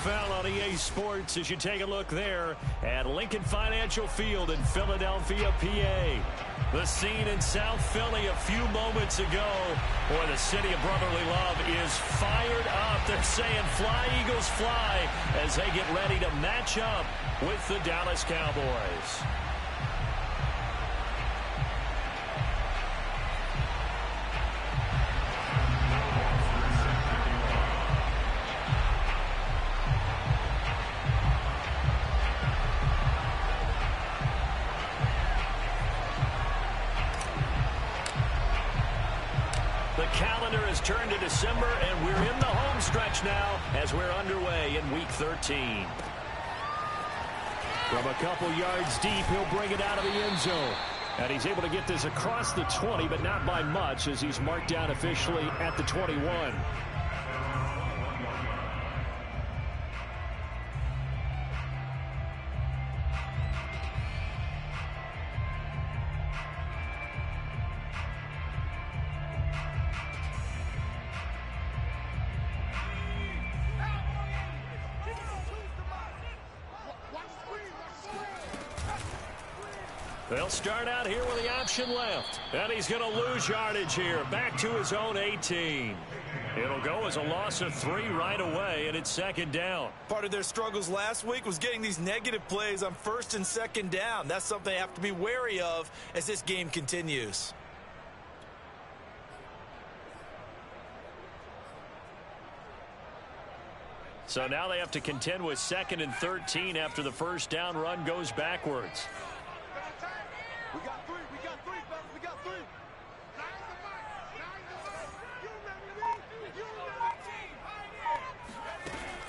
NFL on EA Sports as you take a look there at Lincoln Financial Field in Philadelphia, PA. The scene in South Philly a few moments ago where the city of brotherly love is fired up. They're saying fly, Eagles, fly as they get ready to match up with the Dallas Cowboys. The calendar has turned to December, and we're in the home stretch now as we're underway in Week 13. From a couple yards deep, he'll bring it out of the end zone. And he's able to get this across the 20, but not by much as he's marked down officially at the 21. They'll start out here with the option left. And he's going to lose yardage here. Back to his own 18. It'll go as a loss of 3 right away, and it's second down. Part of their struggles last week was getting these negative plays on first and second down. That's something they have to be wary of as this game continues. So now they have to contend with 2nd and 13 after the first down run goes backwards. We got 3, fellas, we got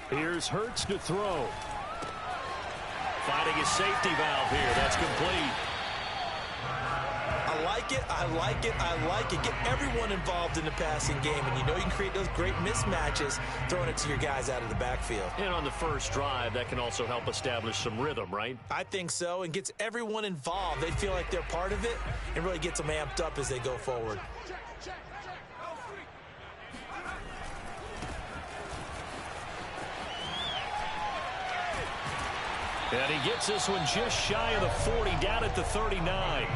3. Here's Hurts to throw. Finding his safety valve here. That's complete. I like it, I like it, I like it. Get everyone involved in the passing game, and you know you can create those great mismatches throwing it to your guys out of the backfield. And on the first drive, that can also help establish some rhythm, right? I think so, and gets everyone involved. They feel like they're part of it and really gets them amped up as they go forward. And he gets this one just shy of the 40, down at the 39.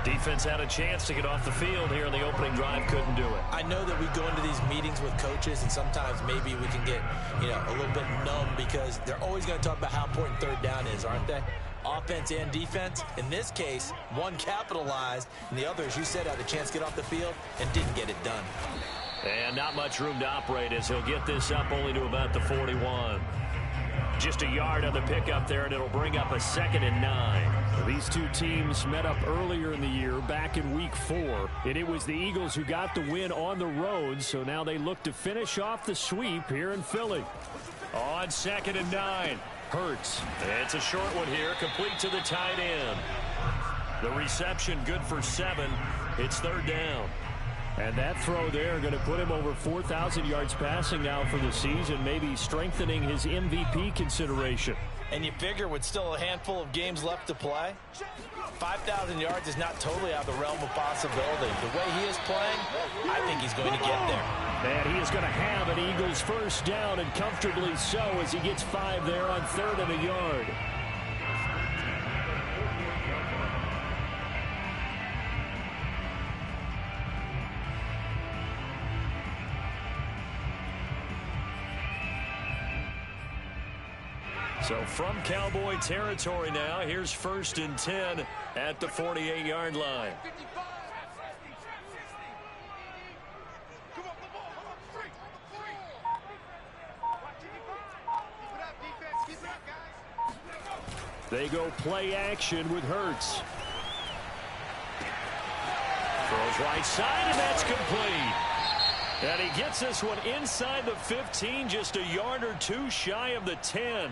Defense had a chance to get off the field here in the opening drive, couldn't do it. I know that we go into these meetings with coaches, and sometimes maybe we can get, a little bit numb because they're always going to talk about how important third down is, aren't they? Offense and defense. In this case, one capitalized, and the other, as you said, had a chance to get off the field and didn't get it done. And not much room to operate as he'll get this up only to about the 41. Just a yard on the pickup there, and it'll bring up a 2nd and 9. These two teams met up earlier in the year, back in Week 4, and it was the Eagles who got the win on the road, so now they look to finish off the sweep here in Philly. On 2nd and 9, Hurts. It's a short one here, complete to the tight end. The reception good for 7. It's third down. And that throw there going to put him over 4,000 yards passing now for the season, maybe strengthening his MVP consideration. And you figure with still a handful of games left to play, 5,000 yards is not totally out of the realm of possibility. The way he is playing, I think he's going to get there. And he is going to have an Eagles first down, and comfortably so as he gets 5 there on 3rd and a yard. So from Cowboy territory now, here's 1st and 10 at the 48-yard line. They go play action with Hurts. Throws right side, and that's complete. And he gets this one inside the 15, just a yard or 2 shy of the 10.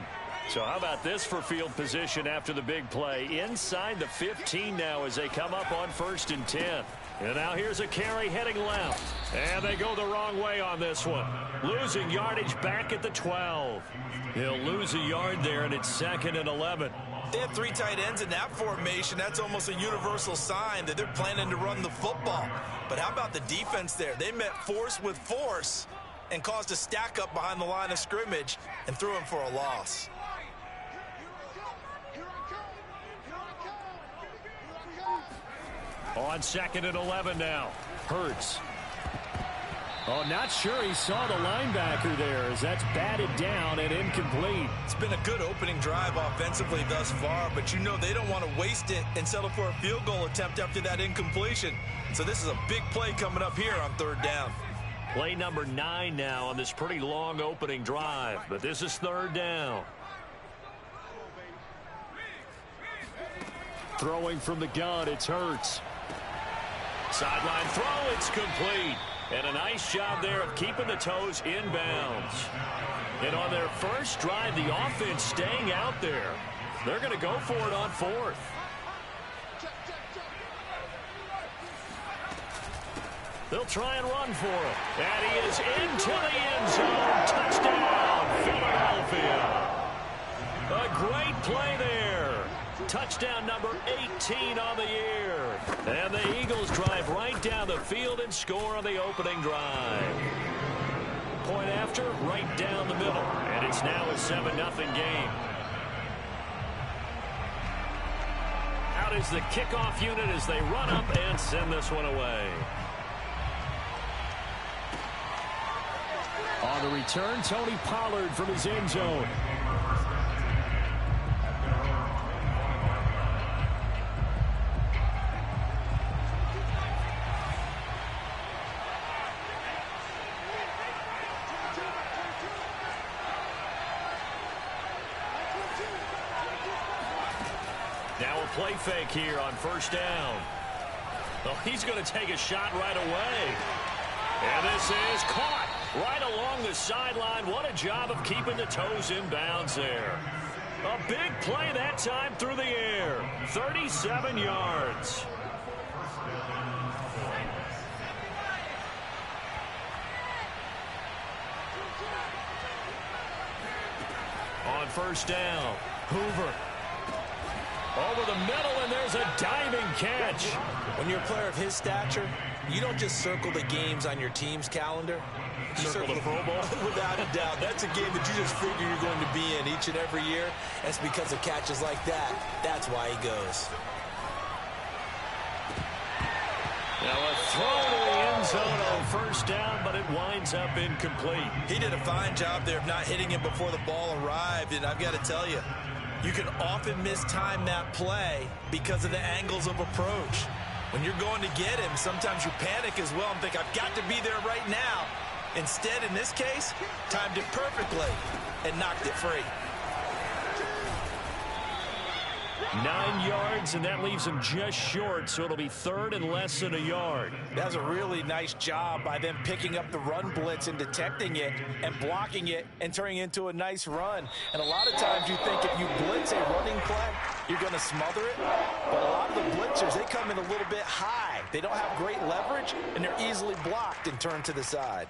So how about this for field position after the big play? Inside the 15 now as they come up on 1st and 10. And now here's a carry heading left. And they go the wrong way on this one. Losing yardage back at the 12. He'll lose a yard there, and it's 2nd and 11. They have 3 tight ends in that formation. That's almost a universal sign that they're planning to run the football. But how about the defense there? They met force with force and caused a stack up behind the line of scrimmage and threw him for a loss. On 2nd and 11 now. Hurts. Oh, not sure he saw the linebacker there as that's batted down and incomplete. It's been a good opening drive offensively thus far, but you know they don't want to waste it and settle for a field goal attempt after that incompletion. So this is a big play coming up here on 3rd down. Play number 9 now on this pretty long opening drive, but this is 3rd down. Throwing from the gun, it's Hurts. Sideline throw, it's complete. And a nice job there of keeping the toes inbounds. And on their first drive, the offense staying out there. They're going to go for it on 4th. They'll try and run for it. And he is into the end zone. Touchdown, Philadelphia. A great play there. Touchdown number 18 on the year. And the Eagles drive right down the field and score on the opening drive. Point after, right down the middle. And it's now a 7-0 game. Out is the kickoff unit as they run up and send this one away. On the return, Tony Pollard from his end zone. Now a play fake here on 1st down. Well, he's going to take a shot right away. And this is caught right along the sideline. What a job of keeping the toes in bounds there. A big play that time through the air. 37 yards. On 1st down, Hoover. Over the middle, and there's a diving catch. When you're a player of his stature, you don't just circle the games on your team's calendar. You circle the Pro Bowl? Without a doubt. That's a game that you just figure you're going to be in each and every year. And it's because of catches like that. That's why he goes. Now a throw to the end zone on 1st down, but it winds up incomplete. He did a fine job there of not hitting him before the ball arrived. And I've got to tell you, you can often mistime that play because of the angles of approach. When you're going to get him, sometimes you panic as well and think, I've got to be there right now. Instead, in this case, timed it perfectly and knocked it free. 9 yards, and that leaves him just short, so it'll be 3rd and less than a yard. That's a really nice job by them picking up the run blitz and detecting it and blocking it and turning it into a nice run. And a lot of times you think if you blitz a running play, you're going to smother it. But a lot of the blitzers, they come in a little bit high. They don't have great leverage, and they're easily blocked and turned to the side.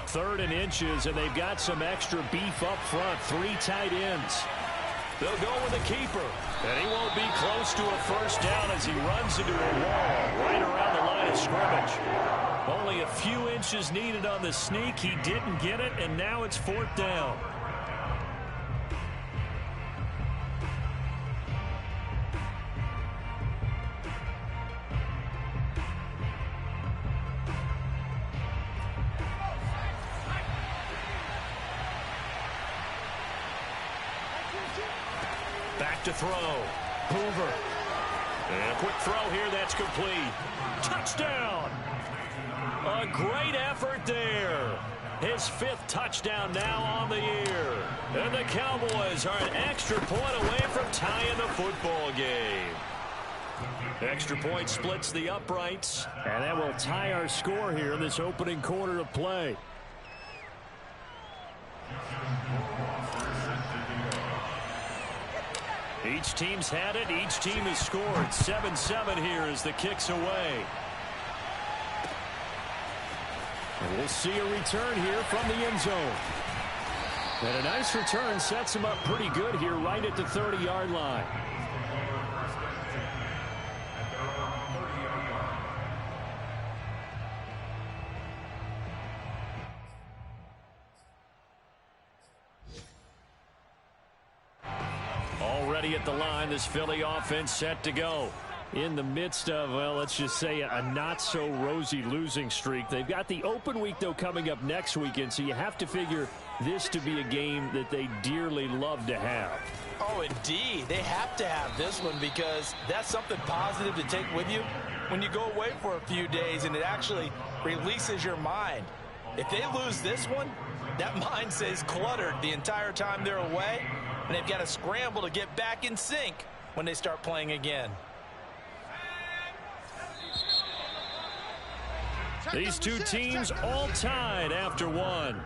3rd and inches, and they've got some extra beef up front. 3 tight ends. They'll go with the keeper, and he won't be close to a 1st down as he runs into a wall right around the line of scrimmage. Only a few inches needed on the sneak. He didn't get it, and now it's 4th down. Back to throw. Hoover. And a quick throw here. That's complete. Touchdown. A great effort there. His 5th touchdown now on the year. And the Cowboys are an extra point away from tying the football game. Extra point splits the uprights. And that will tie our score here in this opening quarter of play. Each team's had it. Each team has scored. 7-7 here as the kick's away. And we'll see a return here from the end zone. And a nice return sets him up pretty good here right at the 30-yard line. ready at the line. This Philly offense set to go. In the midst of, well, let's just say a not-so-rosy losing streak. They've got the open week, though, coming up next weekend, so you have to figure this to be a game that they dearly love to have. Oh, indeed. They have to have this one because that's something positive to take with you when you go away for a few days, and it actually releases your mind. If they lose this one, that mind stays cluttered the entire time they're away, and they've got to scramble to get back in sync when they start playing again. These two teams all tied after one.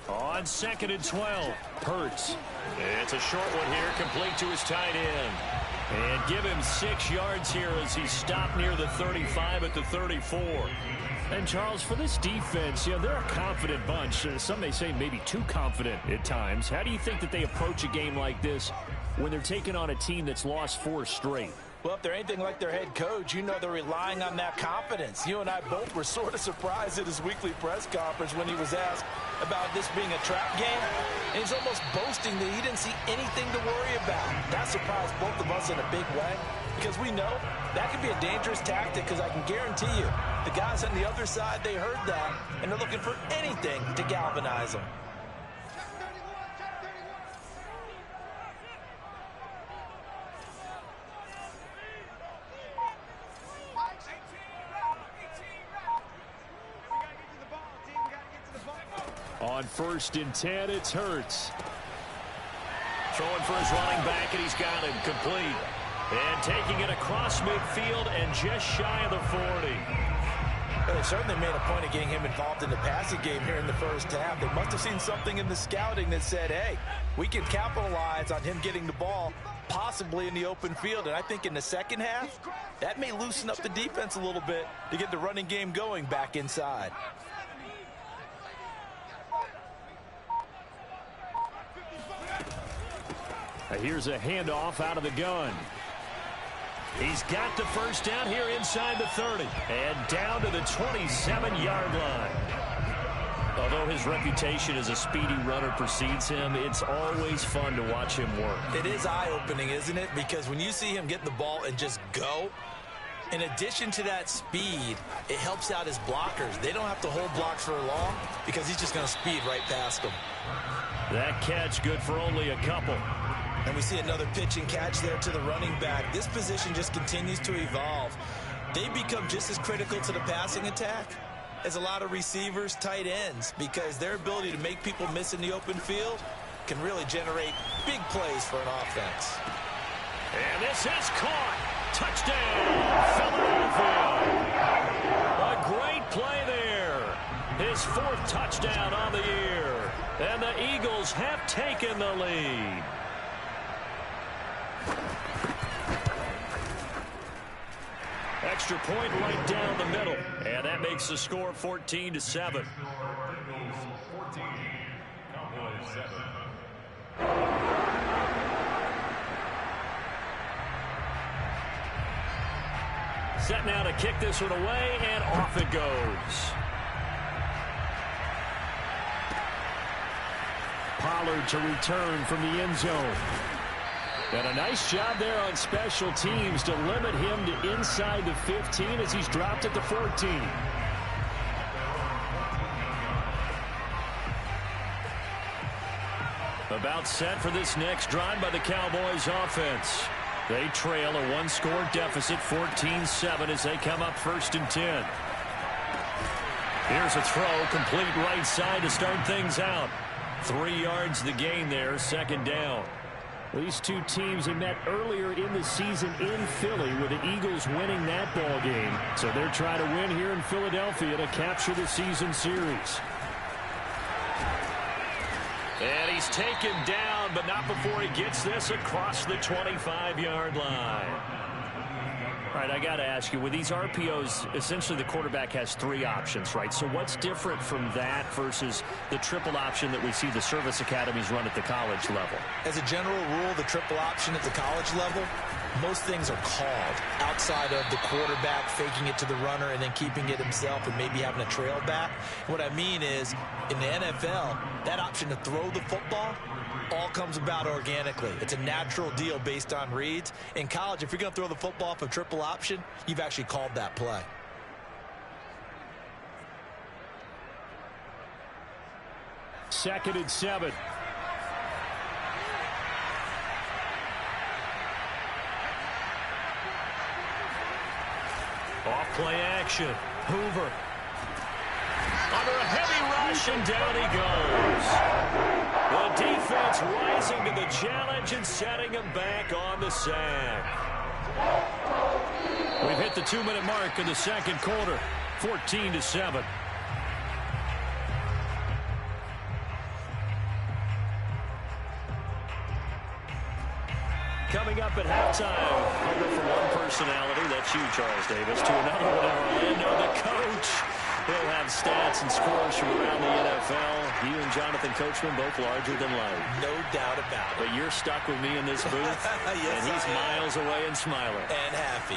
On 2nd and 12, Hurts. It's a short one here, complete to his tight end. And give him 6 yards here as he stopped near the 35 at the 34. And, Charles, for this defense, they're a confident bunch. Some may say maybe too confident at times. How do you think that they approach a game like this when they're taking on a team that's lost 4 straight? Well, if they're anything like their head coach, they're relying on that confidence. You and I both were sort of surprised at his weekly press conference when he was asked about this being a trap game. And he's almost boasting that he didn't see anything to worry about. That surprised both of us in a big way because we know that could be a dangerous tactic because I can guarantee you the guys on the other side, they heard that, and they're looking for anything to galvanize them. On 1st and 10, it's Hurts. Throwing for his running back, and he's got him complete. And taking it across midfield and just shy of the 40. Well, they certainly made a point of getting him involved in the passing game here in the first half. They must have seen something in the scouting that said, hey, we can capitalize on him getting the ball possibly in the open field. And I think in the second half, that may loosen up the defense a little bit to get the running game going back inside. Here's a handoff out of the gun. He's got the first down here inside the 30 and down to the 27-yard line. Although his reputation as a speedy runner precedes him, it's always fun to watch him work. It is eye-opening, isn't it? Because when you see him get the ball and just go, in addition to that speed, it helps out his blockers. They don't have to hold blocks for long because he's just going to speed right past them. That catch good for only a couple. And we see another pitch and catch there to the running back. This position just continues to evolve. They become just as critical to the passing attack as a lot of receivers, tight ends, because their ability to make people miss in the open field can really generate big plays for an offense. And this is caught. Touchdown, Philadelphia. A great play there. His 4th touchdown on the year. And the Eagles have taken the lead. Extra point right down the middle. And that makes the score 14-7. Cowboys 7. Set now to kick this one away, and off it goes. Pollard to return from the end zone. And a nice job there on special teams to limit him to inside the 15 as he's dropped at the 14. About set for this next drive by the Cowboys offense. They trail a 1-score deficit, 14-7, as they come up 1st and 10. Here's a throw, complete right side to start things out. 3 yards the gain there, 2nd down. These two teams had met earlier in the season in Philly with the Eagles winning that ball game. So they're trying to win here in Philadelphia to capture the season series. And he's taken down, but not before he gets this across the 25-yard line. All right, I got to ask you, with these RPOs, essentially the quarterback has 3 options, right? So what's different from that versus the triple option that we see the service academies run at the college level? As a general rule, the triple option at the college level, most things are called outside of the quarterback faking it to the runner and then keeping it himself and maybe having a trail back. What I mean is, in the NFL, that option to throw the football all comes about organically. It's a natural deal based on reads. In college, if you're going to throw the football off a triple option, you've actually called that play. Second and 7. Off play action. Hoover. Under a heavy rush, and down he goes. The defense rising to the challenge and setting him back on the sack. We've hit the 2-minute mark in the second quarter. 14-7. Coming up at halftime, over from one personality, that's you, Charles Davis, to another one in Orlando, the coach. He'll have stats and scores from around the NFL. You and Jonathan Coachman both larger than life. No doubt about it. But you're stuck with me in this booth, yes, and he's miles away and smiling. And happy.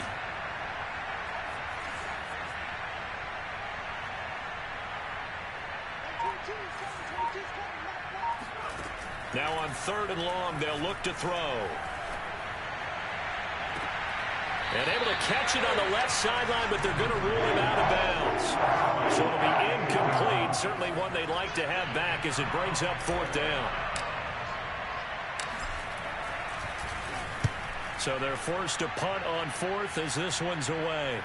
Now on 3rd and long, they'll look to throw. And able to catch it on the left sideline, but they're going to rule him out of bounds. So it'll be incomplete. Certainly one they'd like to have back as it brings up 4th down. So they're forced to punt on 4th as this one's away.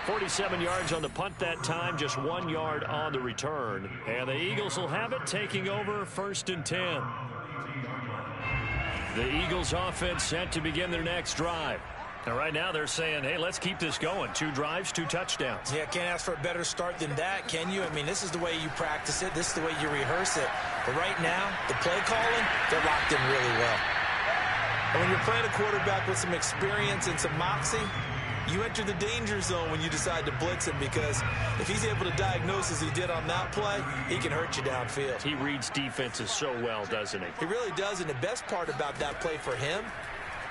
47 yards on the punt that time, just 1 yard on the return. And the Eagles will have it, taking over 1st and 10. The Eagles offense set to begin their next drive. And right now they're saying, hey, let's keep this going. 2 drives, 2 touchdowns. Yeah, can't ask for a better start than that, can you? I mean, this is the way you practice it. This is the way you rehearse it. But right now, the play calling, they're locked in really well. And when you're playing a quarterback with some experience and some moxie, you enter the danger zone when you decide to blitz him, because if he's able to diagnose as he did on that play, he can hurt you downfield. He reads defenses so well, doesn't he? He really does, and the best part about that play for him,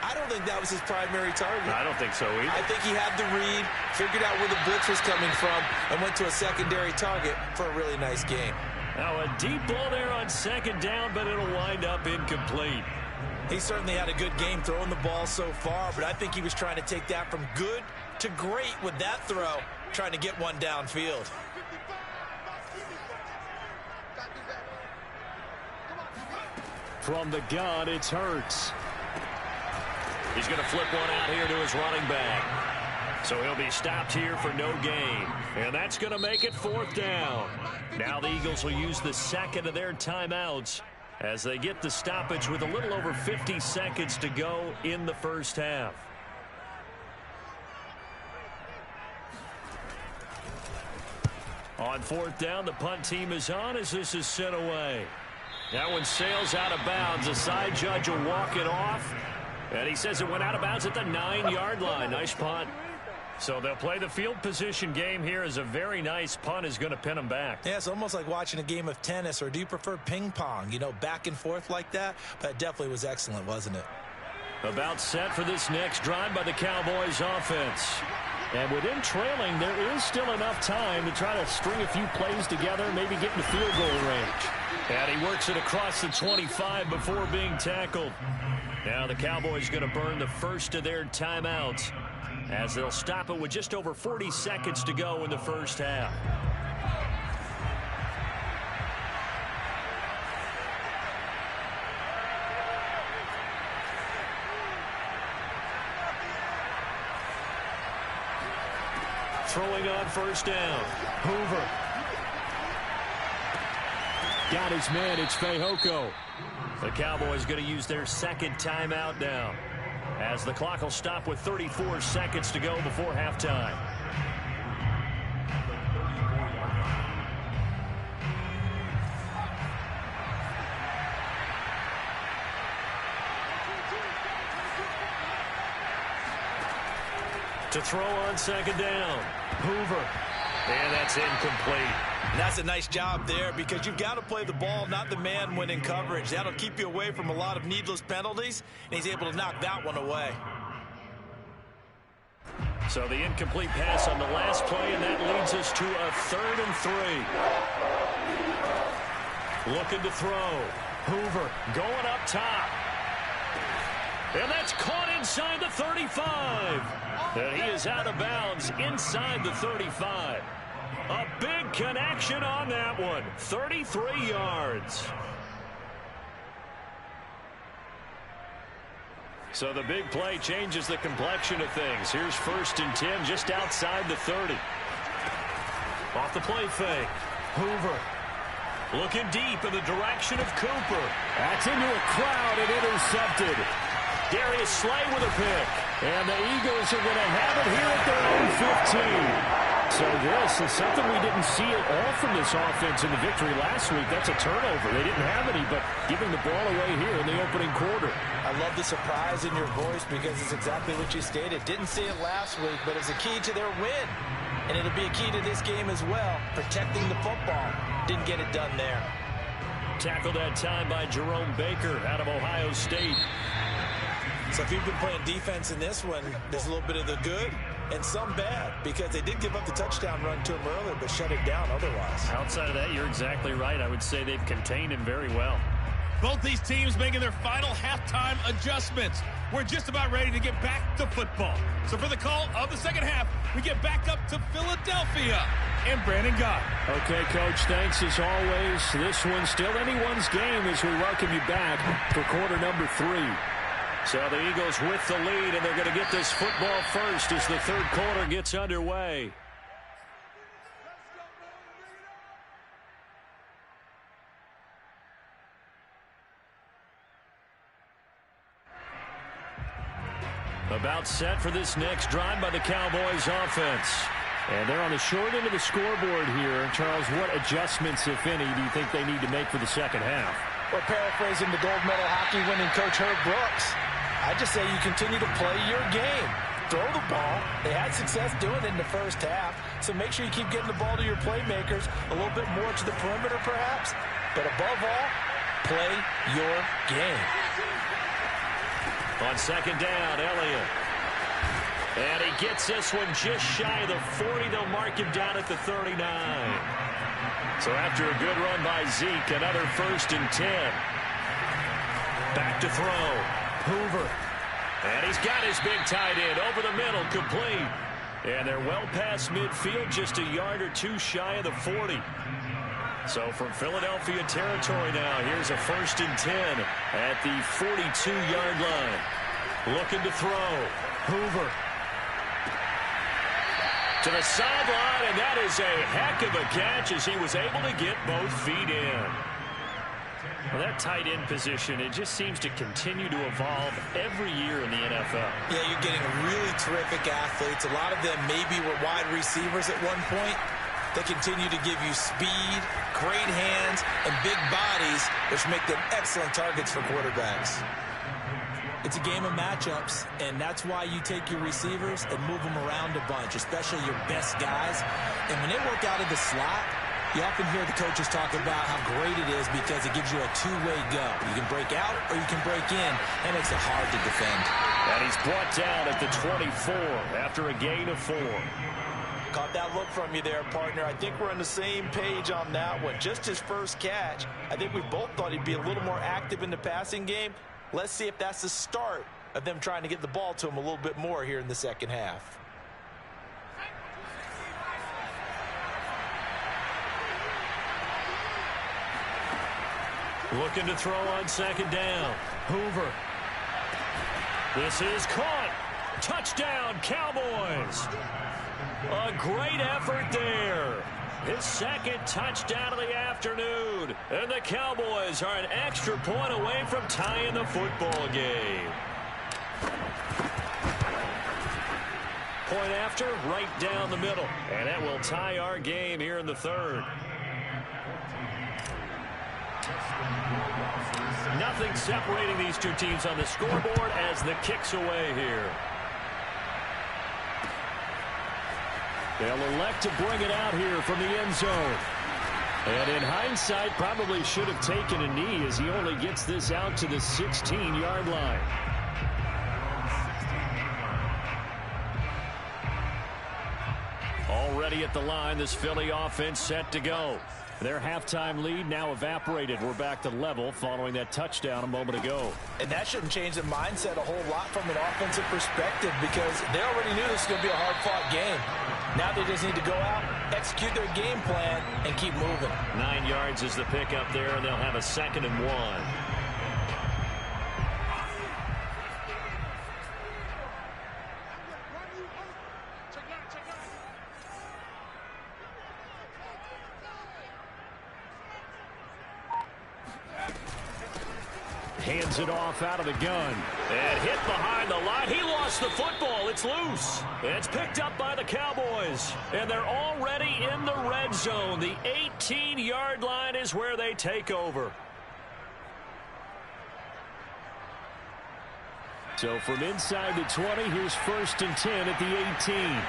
I don't think that was his primary target. I don't think so either. I think he had the read, figured out where the blitz was coming from, and went to a secondary target for a really nice game. Now a deep ball there on 2nd down, but it'll wind up incomplete. He certainly had a good game throwing the ball so far, but I think he was trying to take that from good to great with that throw, trying to get one downfield. From the gun, it's Hurts. He's going to flip one out here to his running back. So he'll be stopped here for no gain. And that's going to make it 4th down. Now the Eagles will use the 2nd of their timeouts as they get the stoppage with a little over 50 seconds to go in the first half. On 4th down, the punt team is on as this is sent away. That one sails out of bounds. The side judge will walk it off. And he says it went out of bounds at the 9-yard line. Nice punt. So they'll play the field position game here as a very nice punt is going to pin them back. Yeah, it's almost like watching a game of tennis, or do you prefer ping pong? You know, back and forth like that. But it definitely was excellent, wasn't it? About set for this next drive by the Cowboys offense. And within trailing, there is still enough time to try to string a few plays together, maybe get in the field goal range. And he works it across the 25 before being tackled. Now the Cowboys going to burn the first of their timeouts as they'll stop it with just over 40 seconds to go in the first half. Throwing on 1st down. Hoover. Got his man. It's Fehoko. The Cowboys going to use their 2nd timeout now, as the clock will stop with 34 seconds to go before halftime. To throw on 2nd down. Hoover. And that's incomplete. And that's a nice job there because you've got to play the ball, not the man when in coverage. That'll keep you away from a lot of needless penalties, and he's able to knock that one away. So the incomplete pass on the last play, and that leads us to a 3rd and 3. Looking to throw. Hoover going up top. And that's caught inside the 35. And he is out of bounds inside the 35. A big connection on that one. 33 yards. So the big play changes the complexion of things. Here's 1st and 10 just outside the 30. Off the play fake. Hoover looking deep in the direction of Cooper. That's into a crowd and intercepted. Darius Slay with a pick. And the Eagles are going to have it here at their own 15. So this is something we didn't see at all from this offense in the victory last week. That's a turnover. They didn't have any, but giving the ball away here in the opening quarter. I love the surprise in your voice because it's exactly what you stated. Didn't see it last week, but it's a key to their win. And it'll be a key to this game as well, protecting the football. Didn't get it done there. Tackled that time by Jerome Baker out of Ohio State. So if you've been playing defense in this one, there's a little bit of the good and some bad because they did give up the touchdown run to him earlier but shut it down otherwise. Outside of that, you're exactly right. I would say they've contained him very well. Both these teams making their final halftime adjustments. We're just about ready to get back to football. So for the call of the second half, we get back up to Philadelphia and Brandon Gott. Okay, Coach, thanks as always. This one's still anyone's game as we welcome you back for quarter number 3. So the Eagles with the lead, and they're going to get this football first as the 3rd quarter gets underway. About set for this next drive by the Cowboys offense. And they're on the short end of the scoreboard here. Charles, what adjustments, if any, do you think they need to make for the second half? Well, paraphrasing the gold medal hockey winning coach Herb Brooks, I just say you continue to play your game. Throw the ball. They had success doing it in the first half, so make sure you keep getting the ball to your playmakers, a little bit more to the perimeter perhaps, but above all, play your game. On second down, Elliott. And he gets this one just shy of the 40. They'll mark him down at the 39. So after a good run by Zeke, another 1st and 10. Back to throw. Hoover. And he's got his big tight end over the middle, complete. And they're well past midfield, just a yard or two shy of the 40. So from Philadelphia territory now, here's a 1st and 10 at the 42-yard line. Looking to throw. Hoover. To the sideline, and that is a heck of a catch as he was able to get both feet in. Well, that tight end position, it just seems to continue to evolve every year in the NFL. Yeah, you're getting really terrific athletes. A lot of them maybe were wide receivers at one point. They continue to give you speed, great hands, and big bodies, which make them excellent targets for quarterbacks. It's a game of matchups, and that's why you take your receivers and move them around a bunch, especially your best guys. And when they work out of the slot, you often hear the coaches talk about how great it is because it gives you a two-way go. You can break out or you can break in. That makes it hard to defend. And he's brought down at the 24 after a gain of 4. Caught that look from you there, partner. I think we're on the same page on that one. Just his first catch. I think we both thought he'd be a little more active in the passing game. Let's see if that's the start of them trying to get the ball to him a little bit more here in the second half. Looking to throw on second down. Hoover. This is caught. Touchdown, Cowboys. A great effort there. His second touchdown of the afternoon. And the Cowboys are an extra point away from tying the football game. Point after, right down the middle. And that will tie our game here in the 3rd. Nothing separating these two teams on the scoreboard as the kick's away here. They'll elect to bring it out here from the end zone. And in hindsight, probably should have taken a knee as he only gets this out to the 16-yard line. Already at the line, this Philly offense set to go. Their halftime lead now evaporated. We're back to level following that touchdown a moment ago. And that shouldn't change the mindset a whole lot from an offensive perspective because they already knew this was going to be a hard-fought game. Now they just need to go out, execute their game plan, and keep moving. 9 yards is the pickup there, and they'll have a 2nd and 1. Hands it off out of the gun. And hit behind the line. He lost the football. It's loose. It's picked up by the Cowboys. And they're already in the red zone. The 18-yard line is where they take over. So from inside the 20, here's 1st and 10 at the 18.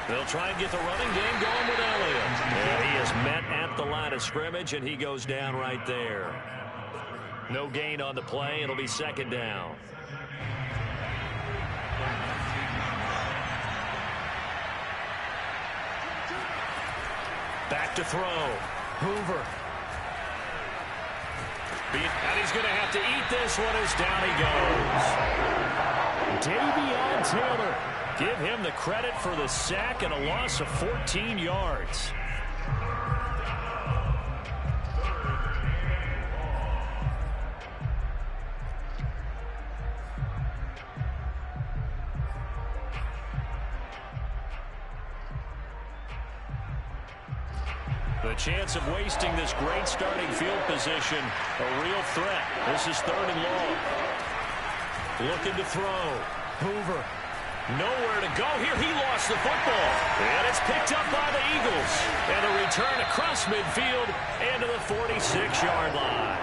They'll try and get the running game going with Elliott. And he is met at the line of scrimmage, and he goes down right there. No gain on the play. It'll be 2nd down. Back to throw. Hoover. And he's going to have to eat this one as down he goes. Davion Taylor. Give him the credit for the sack and a loss of 14 yards. The chance of wasting this great starting field position, a real threat. This is 3rd and long. Looking to throw. Hoover. Nowhere to go here. He lost the football. And it's picked up by the Eagles. And a return across midfield and to the 46-yard line.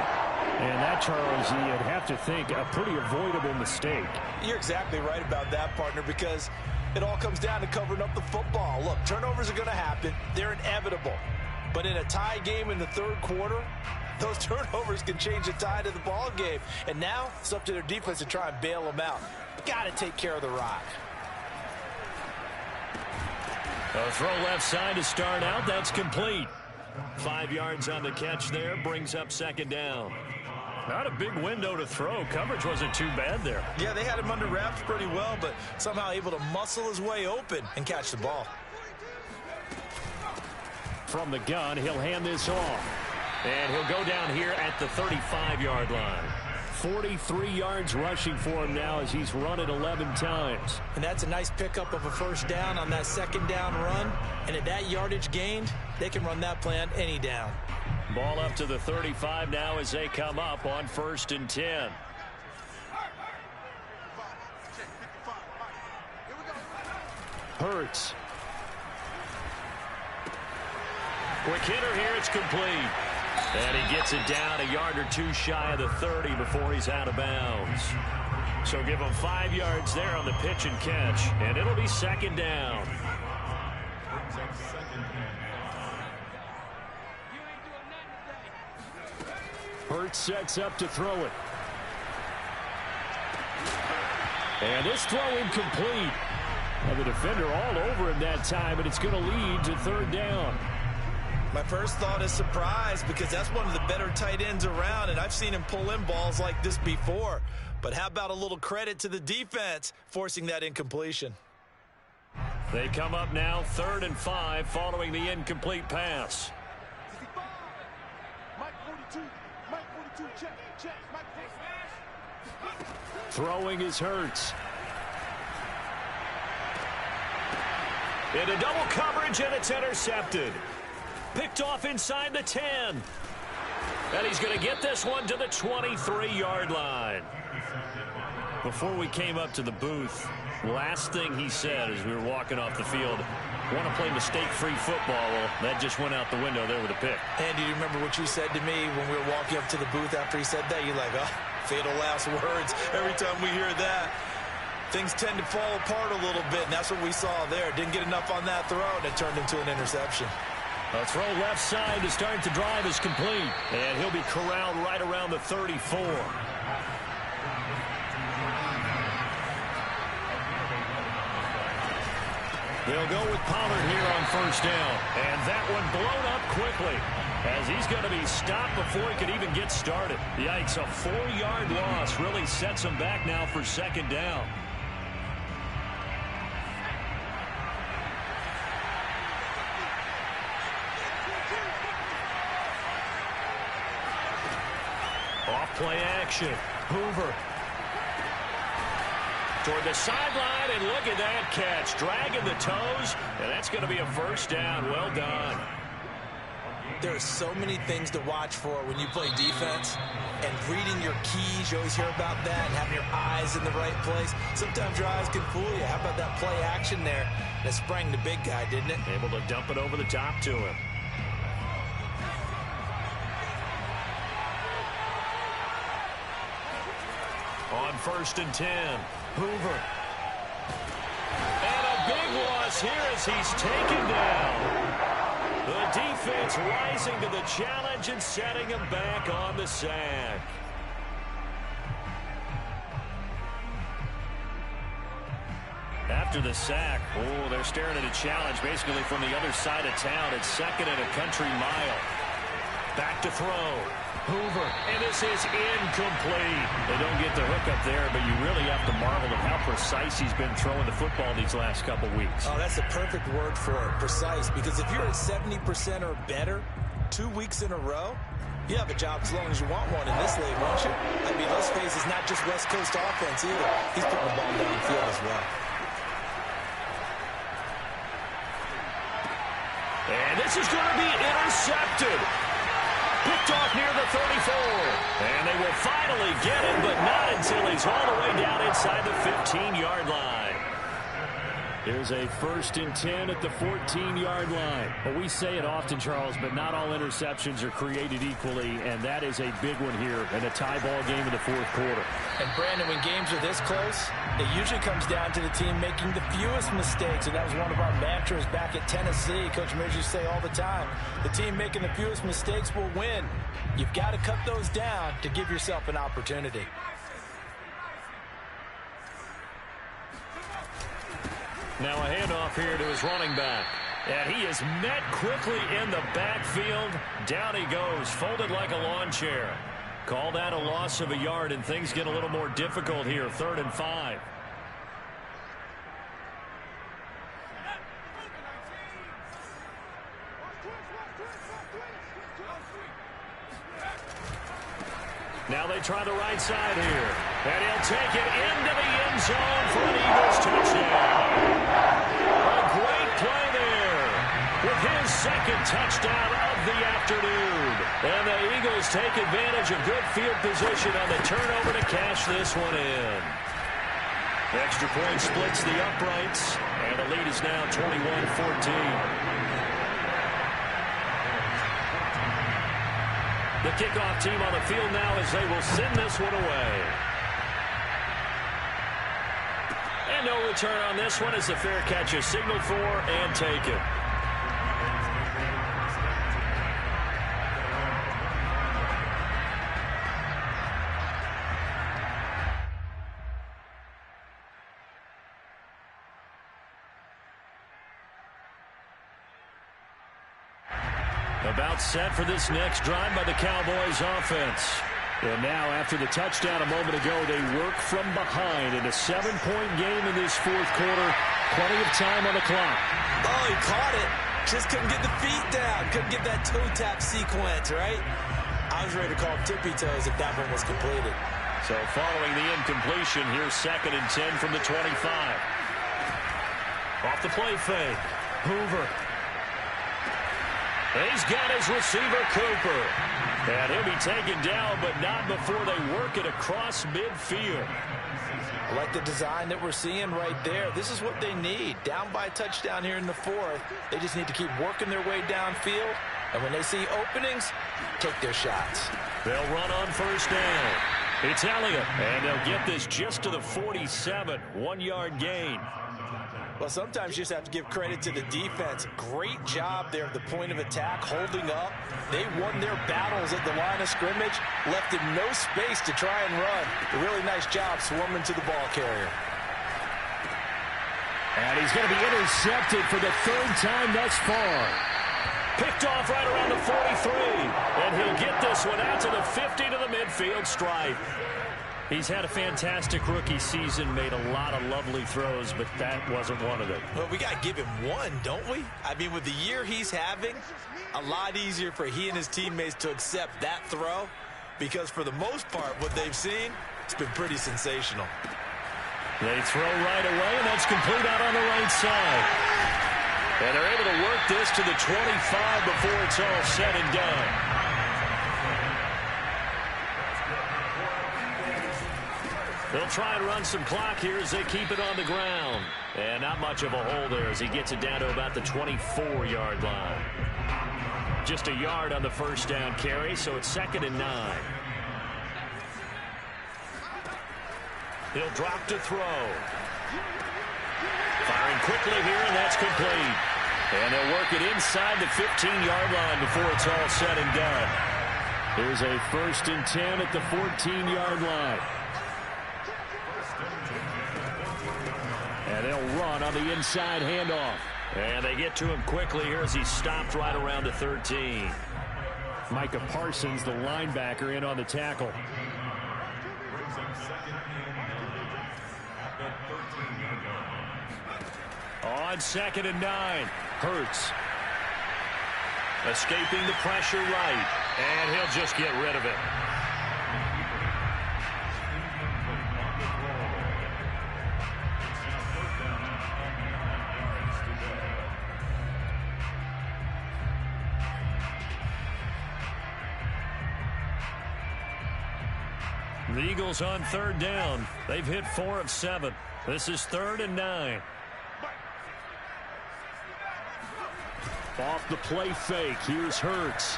And that, Charles, you'd have to think a pretty avoidable mistake. You're exactly right about that, partner, because it all comes down to covering up the football. Look, turnovers are going to happen. They're inevitable. But in a tie game in the 3rd quarter, those turnovers can change the tide of the ball game. And now it's up to their defense to try and bail them out. Got to take care of the rock. A throw left side to start out. That's complete. 5 yards on the catch there. Brings up 2nd down. Not a big window to throw. Coverage wasn't too bad there. Yeah, they had him under wraps pretty well, but somehow able to muscle his way open and catch the ball. From the gun, he'll hand this off. And he'll go down here at the 35-yard line. 43 yards rushing for him now as he's run it 11 times. And that's a nice pickup of a 1st down on that 2nd down run. And at that yardage gained, they can run that play on any down. Ball up to the 35 now as they come up on 1st and 10. Hurts. Quick hitter here. It's complete. And he gets it down a yard or two shy of the 30 before he's out of bounds. So give him 5 yards there on the pitch and catch. And it'll be 2nd down. Hurts sets up to throw it. And this throw incomplete. Now the defender all over him that time, and it's going to lead to 3rd down. My first thought is surprise because that's one of the better tight ends around, and I've seen him pull in balls like this before. But how about a little credit to the defense forcing that incompletion? They come up now 3rd and 5 following the incomplete pass. Throwing is Hurts. Into double coverage, and it's intercepted. Picked off inside the 10. And he's going to get this one to the 23-yard line. Before we came up to the booth, last thing he said as we were walking off the field, want to play mistake-free football. Well, that just went out the window there with a pick. Andy, do you remember what you said to me when we were walking up to the booth after he said that? You're like, oh, fatal last words every time we hear that. things tend to fall apart a little bit, and that's what we saw there. Didn't get enough on that throw, and it turned into an interception. A throw left side to start the drive is complete, and he'll be corralled right around the 34. They'll go with Pollard here on first down. And that one blown up quickly as he's going to be stopped before he could even get started. Yikes, a 4-yard loss really sets him back now for second down. Off play action. Hoover. Toward the sideline, and look at that catch. Dragging the toes, and that's going to be a first down. Well done. There are so many things to watch for when you play defense, and reading your keys, you always hear about that, and having your eyes in the right place. Sometimes your eyes can fool you. How about that play action there that sprang the big guy, didn't it? Able to dump it over the top to him. On first and 10, Hoover. And a big loss here as he's taken down. The defense rising to the challenge and setting him back on the sack. After the sack, oh, they're staring at a challenge basically from the other side of town. It's second and a country mile. Back to throw. Hoover, and this is incomplete. They don't get the hook up there, but you really have to marvel at how precise he's been throwing the football these last couple weeks. Oh, that's the perfect word for it, precise, because if you're at 70% or better 2 weeks in a row, you have a job as long as you want one in this league, won't you? I mean, let's face it, it's not just West Coast offense either. He's putting the ball downfield as well. And this is going to be intercepted. Picked off near the 34. And they will finally get him, but not until he's all the way down inside the 15-yard line. Here's a first and 10 at the 14-yard line. Well, we say it often, Charles, but not all interceptions are created equally, and that is a big one here in a tie ball game in the fourth quarter. And, Brandon, when games are this close, it usually comes down to the team making the fewest mistakes, and that was one of our mantras back at Tennessee. Coach Mears used to say all the time, the team making the fewest mistakes will win. You've got to cut those down to give yourself an opportunity. Now a handoff here to his running back. And he is met quickly in the backfield. Down he goes, folded like a lawn chair. Call that a loss of a yard, and things get a little more difficult here. 3rd and 5. Now they try the right side here. And he'll take it into the end zone for an Eagles touchdown. A great play there with his second touchdown of the afternoon. And the Eagles take advantage of good field position on the turnover to cash this one in. Extra point splits the uprights, and the lead is now 21-14. The kickoff team on the field now as they will send this one away. And no return on this one as the fair catch is signaled for and taken. About set for this next drive by the Cowboys offense. And now after the touchdown a moment ago, they work from behind in a 7-point game in this fourth quarter. Plenty of time on the clock. Oh, he caught it. Just couldn't get the feet down. Couldn't get that toe tap sequence, right? I was ready to call tippy toes if that one was completed. So following the incompletion, here's 2nd and 10 from the 25. Off the play fake. Hoover. He's got his receiver, Cooper. And he'll be taken down, but not before they work it across midfield. I like the design that we're seeing right there. This is what they need. Down by a touchdown here in the 4th. They just need to keep working their way down. And when they see openings, take their shots. They'll run on first down. It's Elliott, and they'll get this just to the 47, 1-yard gain. Well, sometimes you just have to give credit to the defense. Great job there at the point of attack, holding up. They won their battles at the line of scrimmage, left him no space to try and run. A really nice job swarming to the ball carrier. And he's going to be intercepted for the 3rd time thus far. Picked off right around the 43. And he'll get this one out to the 50 to the midfield stripe. He's had a fantastic rookie season, made a lot of lovely throws, but that wasn't one of them. Well, we got to give him one, don't we? I mean, with the year he's having, a lot easier for he and his teammates to accept that throw, because for the most part, what they've seen, it's been pretty sensational. They throw right away, and that's complete out on the right side. And they're able to work this to the 25 before it's all said and done. They'll try and run some clock here as they keep it on the ground. And not much of a hole there as he gets it down to about the 24-yard line. Just a yard on the first down carry, so it's 2nd and 9. He'll drop to throw. Firing quickly here, and that's complete. And they'll work it inside the 15-yard line before it's all said and done. Here's a 1st and 10 at the 14-yard line. And they'll run on the inside handoff. And they get to him quickly here as he stopped right around the 13. Micah Parsons, the linebacker, in on the tackle. On 2nd and 9, Hurts. Escaping the pressure right. And he'll just get rid of it. The Eagles on 3rd down. They've hit 4 of 7. This is 3rd and 9. Off the play fake. Here's Hurts.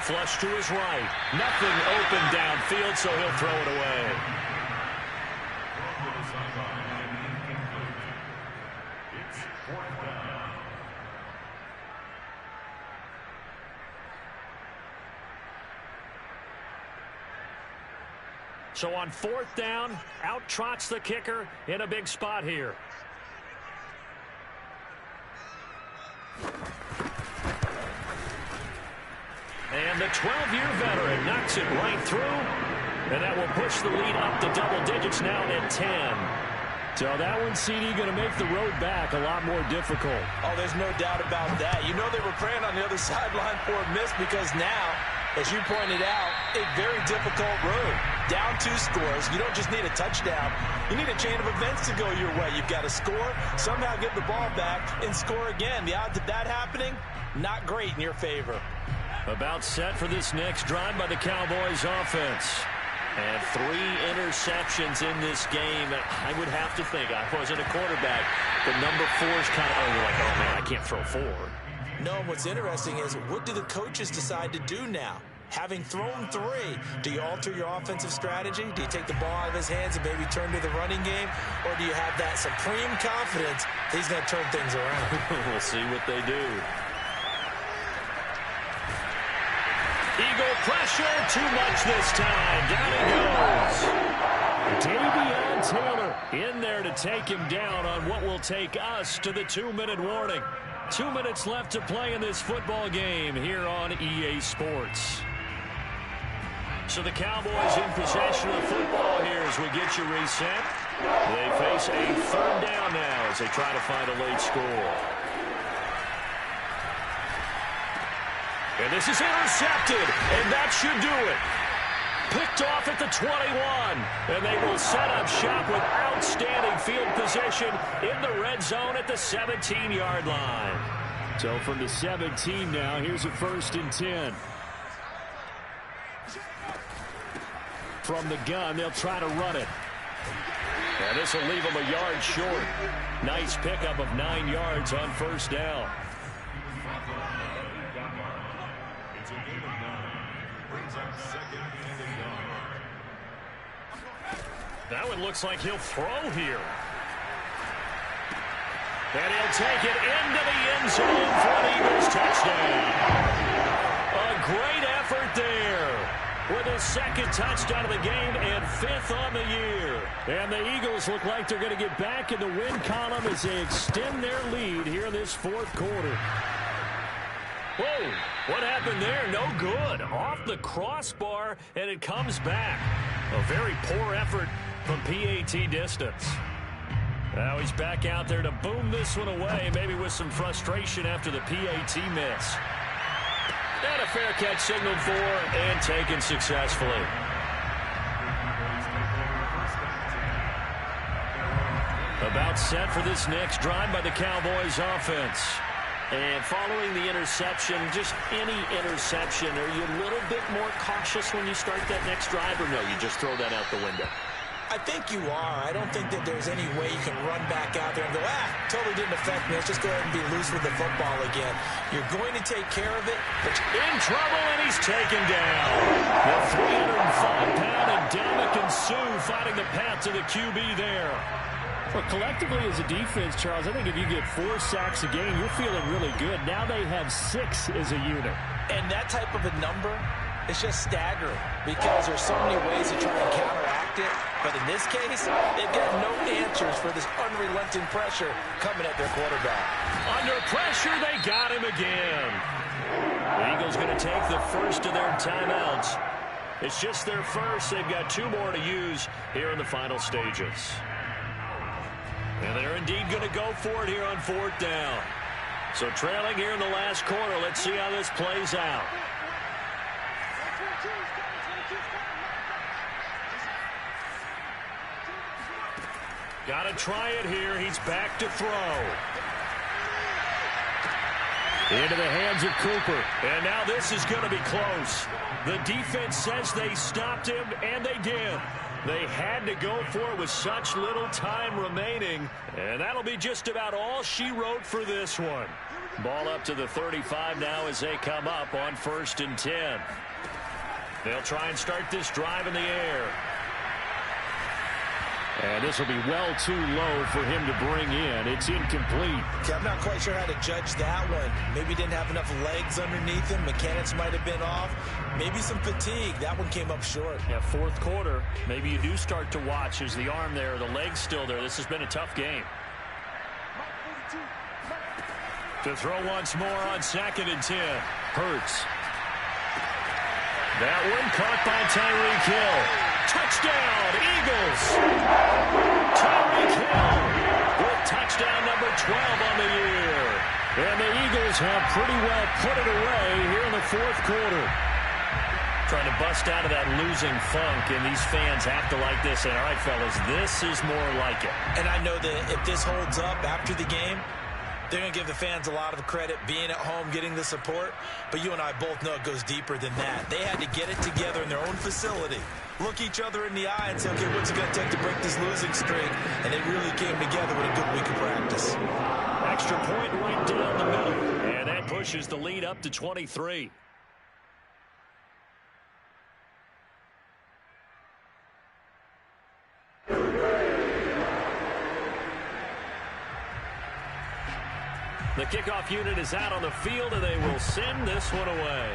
Flush to his right. Nothing open downfield, so he'll throw it away. So on 4th down, out trots the kicker in a big spot here. And the 12-year veteran knocks it right through. And that will push the lead up to double digits now at 10. So that one, CD, going to make the road back a lot more difficult. Oh, there's no doubt about that. You know they were praying on the other sideline for a miss because now, as you pointed out, a very difficult road. Down 2 scores. You don't just need a touchdown. You need a chain of events to go your way. You've got to score, somehow get the ball back, and score again. The odds of that happening, not great in your favor. About set for this next drive by the Cowboys offense. And 3 interceptions in this game. I would have to think, I wasn't a quarterback, but number 4 is kind of, you're like, oh man, I can't throw 4. No, what's interesting is, what do the coaches decide to do now? Having thrown 3, do you alter your offensive strategy? Do you take the ball out of his hands and maybe turn to the running game? Or do you have that supreme confidence that he's going to turn things around? We'll see what they do. Eagle pressure, too much this time. Down he goes. Davion Taylor in there to take him down on what will take us to the 2-minute warning. 2 minutes left to play in this football game here on EA Sports. So the Cowboys in possession of the football here as we get you reset. They face a 3rd down now as they try to find a late score. And this is intercepted, and that should do it. Picked off at the 21, and they will set up shop with outstanding field position in the red zone at the 17-yard line. So from the 17 now, here's a 1st and 10. From the gun, they'll try to run it. And this will leave them a yard short. Nice pickup of 9 yards on 1st down. That one looks like he'll throw here. And he'll take it into the end zone for an Eagles touchdown. A great effort there with his second touchdown of the game and 5th on the year. And the Eagles look like they're going to get back in the win column as they extend their lead here in this 4th quarter. Whoa, what happened there? No good. Off the crossbar, and it comes back. A very poor effort from PAT distance. Now he's back out there to boom this one away, maybe with some frustration after the PAT miss. And a fair catch signaled for and taken successfully. About set for this next drive by the Cowboys offense. And following the interception, just any interception, are you a little bit more cautious when you start that next drive, or no, you just throw that out the window? I think you are. I don't think that there's any way you can run back out there and go, totally didn't affect me. Let's just go ahead and be loose with the football again. You're going to take care of it. But in trouble, and he's taken down. The 305-pound Ndamukong Suh fighting the path to the QB there. Well, collectively as a defense, Charles, I think if you get 4 sacks a game, you're feeling really good. Now they have 6 as a unit. And that type of a number is just staggering because there's so many ways to try and counteract it. But in this case, they've got no answers for this unrelenting pressure coming at their quarterback. Under pressure, they got him again. The Eagles going to take the first of their timeouts. It's just their first. They've got 2 more to use here in the final stages. And they're indeed going to go for it here on 4th down. So trailing here in the last quarter. Let's see how this plays out. Got to try it here. He's back to throw. Into the hands of Cooper. And now this is going to be close. The defense says they stopped him, and they did. They had to go for it with such little time remaining. And that'll be just about all she wrote for this one. Ball up to the 35 now as they come up on 1st and 10. They'll try and start this drive in the air. And this will be well too low for him to bring in. It's incomplete. Okay, I'm not quite sure how to judge that one. Maybe didn't have enough legs underneath him. Mechanics might have been off. Maybe some fatigue. That one came up short. Yeah, 4th quarter. Maybe you do start to watch. Is the arm there, the leg's still there. This has been a tough game. To throw once more on 2nd and 10. Hurts. That one caught by Tyreek Hill. Touchdown, Eagles! Tyreek Hill with touchdown number 12 on the year. And the Eagles have pretty well put it away here in the 4th quarter. Trying to bust out of that losing funk, and these fans have to like this. And all right, fellas, this is more like it. And I know that if this holds up after the game, they're going to give the fans a lot of credit being at home, getting the support. But you and I both know it goes deeper than that. They had to get it together in their own facility, look each other in the eye and say, okay, what's it going to take to break this losing streak? And they really came together with a good week of practice. Extra point right down the middle. And that pushes the lead up to 23. The kickoff unit is out on the field, and they will send this one away.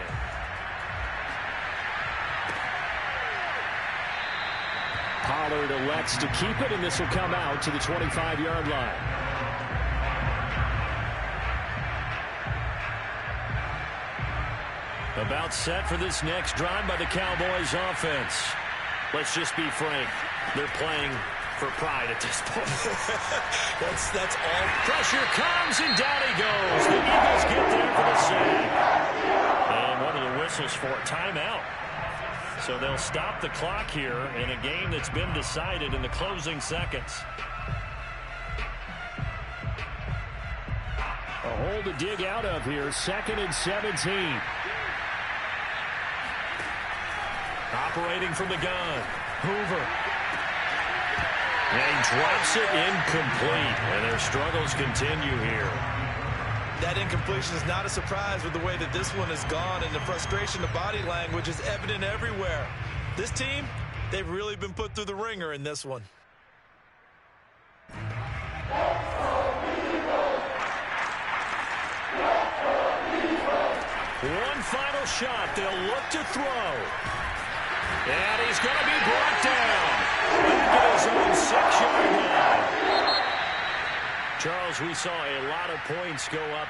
Pollard elects to keep it, and this will come out to the 25-yard line. About set for this next drive by the Cowboys offense. Let's just be frank. They're playing for pride at this point. That's all. Pressure comes, and down he goes. The Eagles get there for the sack. And what are the whistles for? Timeout. So they'll stop the clock here in a game that's been decided in the closing seconds. A hole to dig out of here. 2nd and 17. Operating from the gun. Hoover. And he drops it incomplete. And their struggles continue here. That incompletion is not a surprise with the way that this one has gone, and the frustration, the body language is evident everywhere. This team, They've really been put through the ringer in this one. One final shot. They'll look to throw. And he's going to be brought down. Back at his own 6-yard line. Charles, we saw a lot of points go up